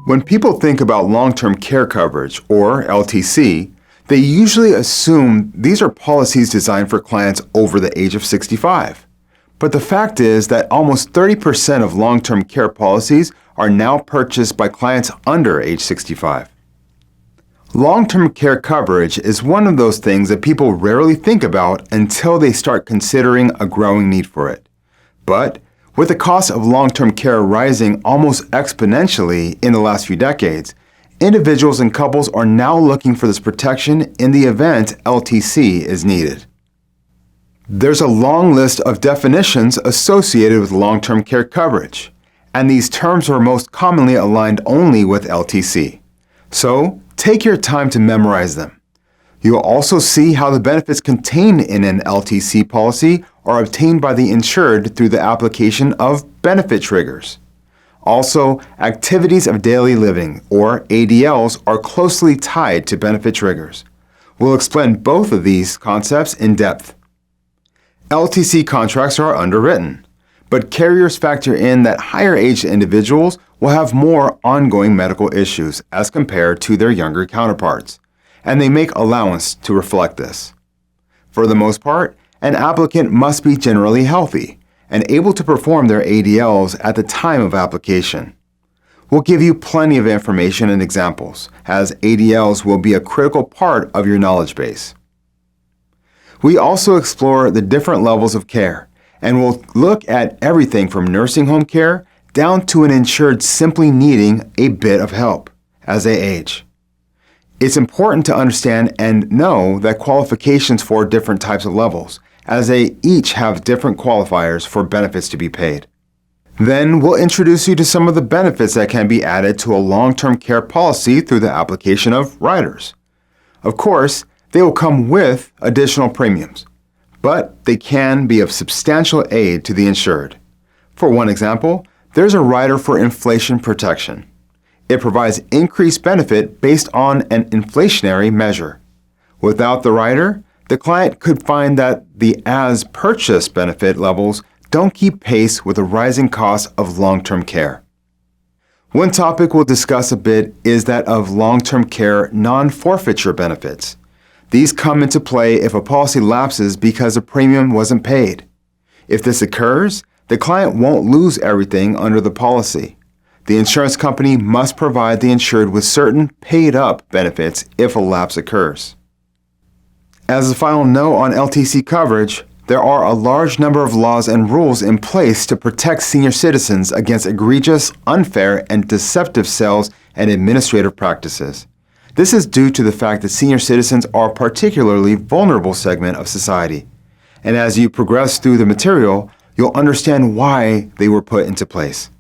When people think about long-term care coverage, or LTC, they usually assume these are policies designed for clients over the age of 65. But the fact is that almost 30% of long-term care policies are now purchased by clients under age 65. Long-term care coverage is one of those things that people rarely think about until they start considering a growing need for it. But with the cost of long-term care rising almost exponentially in the last few decades, individuals and couples are now looking for this protection in the event LTC is needed. There's a long list of definitions associated with long-term care coverage, and these terms are most commonly aligned only with LTC. So, take your time to memorize them. You'll also see how the benefits contained in an LTC policy are obtained by the insured through the application of benefit triggers. Also, activities of daily living, or ADLs, are closely tied to benefit triggers. We'll explain both of these concepts in depth. LTC contracts are underwritten, but carriers factor in that higher-aged individuals will have more ongoing medical issues as compared to their younger counterparts, and they make allowance to reflect this. For the most part, an applicant must be generally healthy and able to perform their ADLs at the time of application. We'll give you plenty of information and examples, as ADLs will be a critical part of your knowledge base. We also explore the different levels of care, and we'll look at everything from nursing home care down to an insured simply needing a bit of help as they age. It's important to understand and know that qualifications for different types of levels, as they each have different qualifiers for benefits to be paid. Then we'll introduce you to some of the benefits that can be added to a long-term care policy through the application of riders. Of course, they will come with additional premiums, but they can be of substantial aid to the insured. For one example, there's a rider for inflation protection. It provides increased benefit based on an inflationary measure. Without the rider, the client could find that the as-purchased benefit levels don't keep pace with the rising cost of long-term care. One topic we'll discuss a bit is that of long-term care non-forfeiture benefits. These come into play if a policy lapses because a premium wasn't paid. If this occurs, the client won't lose everything under the policy. The insurance company must provide the insured with certain paid-up benefits if a lapse occurs. As a final note on LTC coverage, there are a large number of laws and rules in place to protect senior citizens against egregious, unfair, and deceptive sales and administrative practices. This is due to the fact that senior citizens are a particularly vulnerable segment of society. And as you progress through the material, you'll understand why they were put into place.